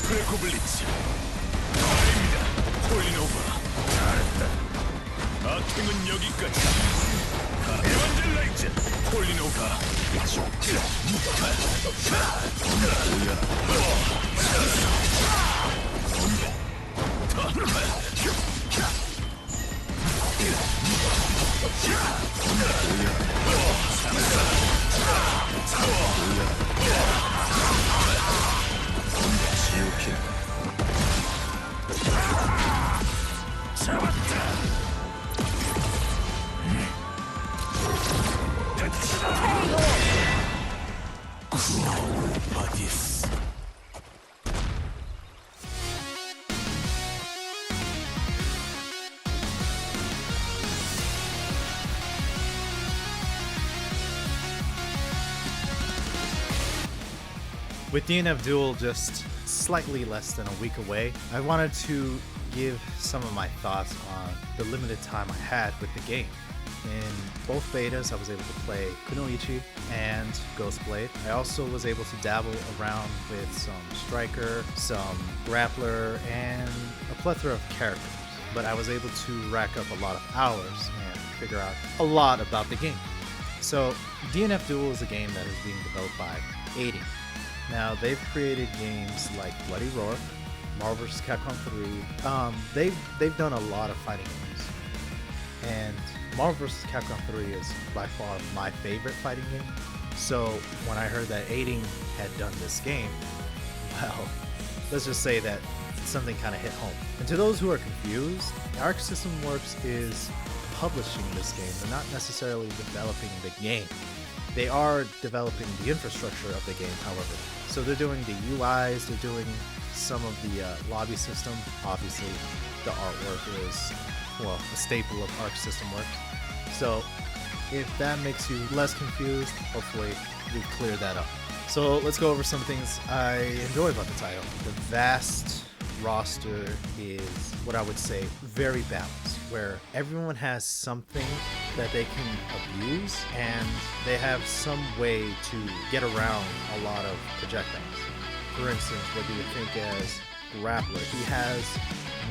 브레코블리츠 아닙니다. 콜린오버 잘했다. 아탱은 여기까지. 에반젤라이즈 콜린오버 With DNF Duel just slightly less than a week away, I wanted to give some of my thoughts on the limited time I had with the game. In both betas, I was able to play Kunoichi and Ghostblade. I also was able to dabble around with some Striker, some Grappler, and a plethora of characters. But I was able to rack up a lot of hours and figure out a lot about the game. So DNF Duel is a game that is being developed by 80. Now, they've created games like Bloody Roar, Marvel vs. Capcom 3. They've done a lot of fighting games. And Marvel vs. Capcom 3 is by far my favorite fighting game. So when I heard that Aiding had done this game, well, let's just say that something kind of hit home. And to those who are confused, Arc System Works is publishing this game. They're not necessarily developing the game. They are developing the infrastructure of the game, however. So they're doing the UIs, they're doing some of the lobby system. Obviously, the artwork is, well, a staple of Arc System Works. So if that makes you less confused, hopefully we've cleared that up. So let's go over some things I enjoy about the title. The vast roster is what I would say very balanced, where everyone has something that they can abuse and they have some way to get around a lot of projectiles. For instance, what you would think as Grappler, he has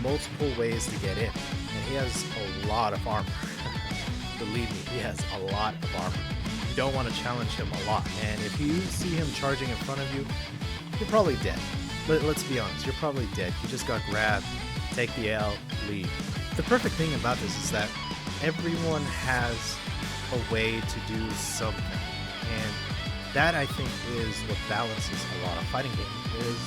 multiple ways to get in, and he has a lot of armor. Believe me, he has a lot of armor. You don't want to challenge him a lot, and if you see him charging in front of you, you're probably dead. Let's be honest, you're probably dead. You just got grabbed, take the L, leave. The perfect thing about this is that everyone has a way to do something, and that I think is what balances a lot of fighting games, is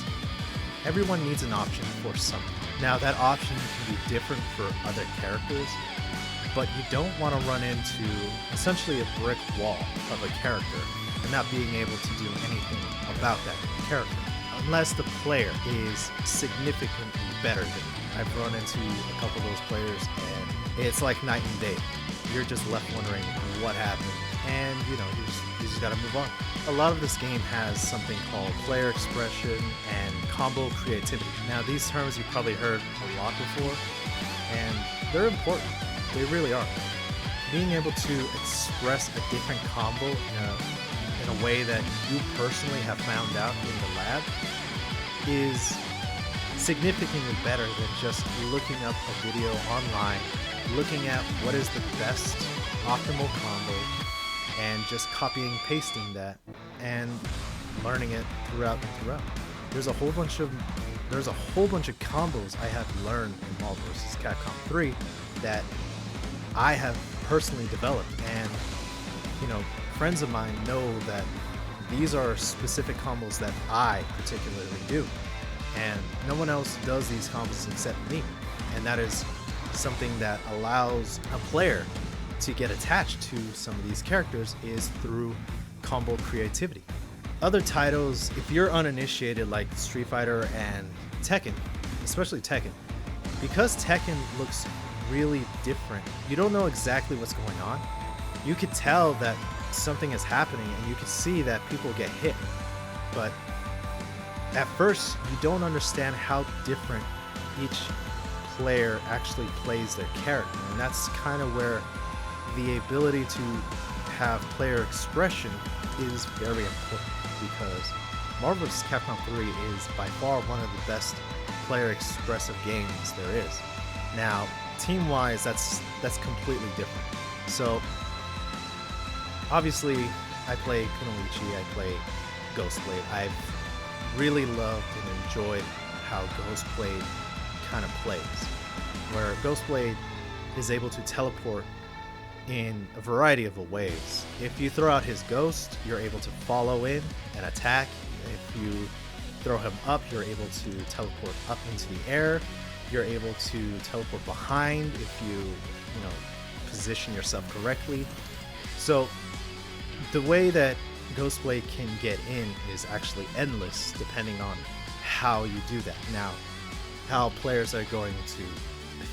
everyone needs an option for something. Now that option can be different for other characters, but you don't want to run into essentially a brick wall of a character and not being able to do anything about that character, unless the player is significantly better than you. I've run into a couple of those players and it's like night and day. You're just left wondering what happened, and you know, you just gotta move on. A lot of this game has something called player expression and combo creativity. Now these terms you've probably heard a lot before, and they're important. They really are. Being able to express a different combo in a way that you personally have found out in the lab is significantly better than just looking up a video online, looking at what is the best optimal combo and just copying and pasting that and learning it throughout and throughout. There's a whole bunch of combos I have learned in Marvel vs. Capcom 3 that I have personally developed, and you know, friends of mine know that these are specific combos that I particularly do, and no one else does these combos except me, and that is something that allows a player to get attached to some of these characters is through combo creativity. Other titles, if you're uninitiated like Street Fighter and Tekken, especially Tekken, because Tekken looks really different, you don't know exactly what's going on. You could tell that something is happening and you can see that people get hit, but at first you don't understand how different each player actually plays their character, and that's kind of where the ability to have player expression is very important, because Marvel vs. Capcom 3 is by far one of the best player expressive games there is. Now, team-wise, that's completely different. So, obviously, I play Kunoichi, I play Ghostblade. I've really loved and enjoyed how Ghostblade kind of plays, where Ghostblade is able to teleport in a variety of ways. If you throw out his ghost, you're able to follow in and attack. If you throw him up, you're able to teleport up into the air. You're able to teleport behind if you position yourself correctly. So the way that Ghostblade can get in is actually endless, depending on how you do that. Now, how players are going to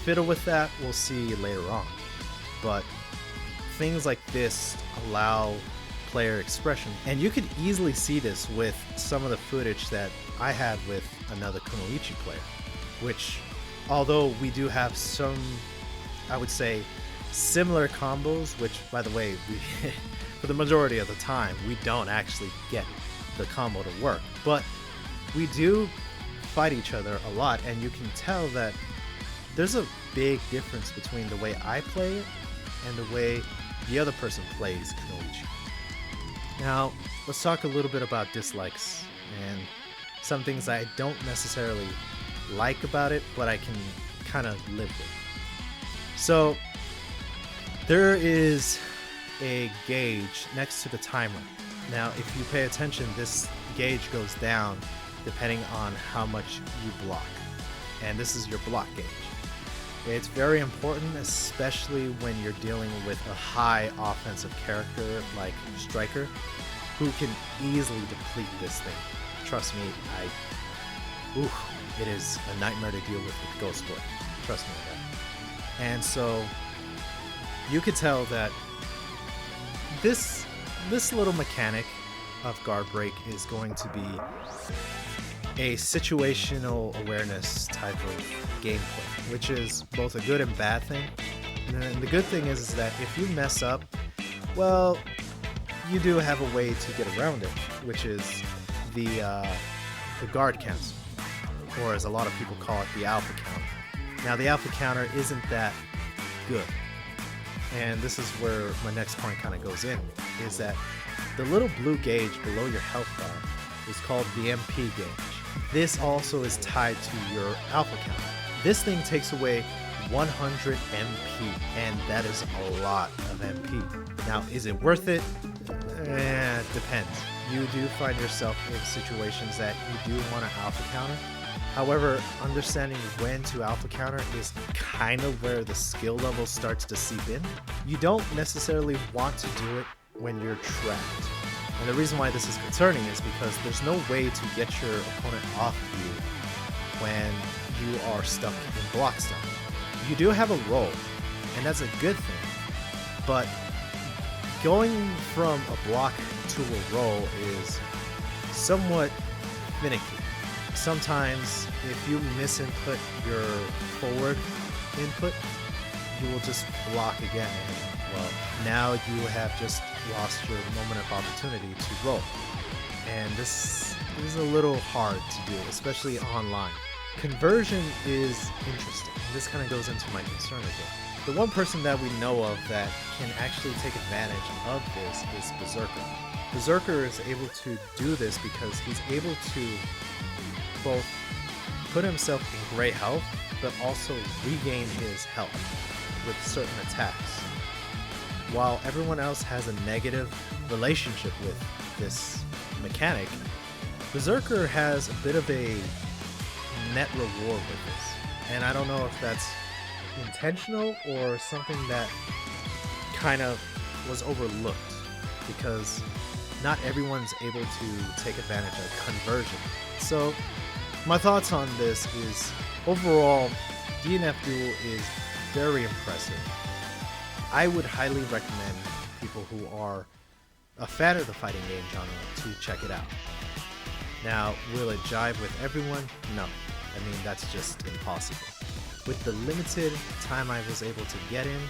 fiddle with that, we'll see later on. But things like this allow player expression, and you could easily see this with some of the footage that I had with another Kunoichi player, which, although we do have some, I would say, similar combos, which, by the way, we for the majority of the time, we don't actually get the combo to work, but we do fight each other a lot, and you can tell that there's a big difference between the way I play it and the way the other person plays Kunoichi. Now, let's talk a little bit about dislikes and some things I don't necessarily like about it, but I can kind of live with. So, there is a gauge next to the timer. Now, if you pay attention, this gauge goes down depending on how much you block. And this is your block gauge. It's very important, especially when you're dealing with a high offensive character like Striker, who can easily deplete this thing. Trust me, it is a nightmare to deal with Ghostblade. Trust me on that. And so, you could tell that this little mechanic of guard break is going to be a situational awareness type of gameplay, which is both a good and bad thing. And the good thing is that if you mess up, well, you do have a way to get around it, which is the guard cancel, or as a lot of people call it, the alpha counter. Now, the alpha counter isn't that good, and this is where my next point kind of goes in, is that the little blue gauge below your health bar is called the MP gauge. This also is tied to your alpha counter. This thing takes away 100 MP, and that is a lot of MP. Now, is it worth it? It depends. You do find yourself in situations that you do want an alpha counter. However, understanding when to alpha counter is kind of where the skill level starts to seep in. You don't necessarily want to do it when you're trapped. And the reason why this is concerning is because there's no way to get your opponent off of you when you are stuck in block stuff. You do have a roll, and that's a good thing, but going from a block to a roll is somewhat finicky. Sometimes, if you misinput your forward input, you will just block again. Well, now you have just lost your moment of opportunity to roll. And this is a little hard to do, especially online. Conversion is interesting. This kind of goes into my concern again. The one person that we know of that can actually take advantage of this is Berserker. Berserker is able to do this because he's able to both put himself in great health, but also regain his health with certain attacks. While everyone else has a negative relationship with this mechanic, Berserker has a bit of a net reward with this. And I don't know if that's intentional or something that kind of was overlooked, because not everyone's able to take advantage of conversion. So my thoughts on this is, overall, DNF Duel is very impressive. I would highly recommend people who are a fan of the fighting game genre to check it out. Now, will it jive with everyone? No. I mean, that's just impossible. With the limited time I was able to get in,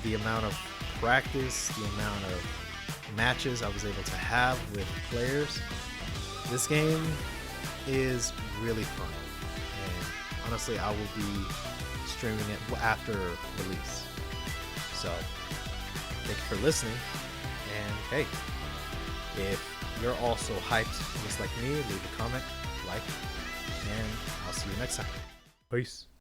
the amount of practice, the amount of matches I was able to have with players. This game is really fun, and honestly I will be streaming it after release. So thank you for listening, and hey, if you're also hyped just like me, leave a comment, like, and I'll see you next time. Peace.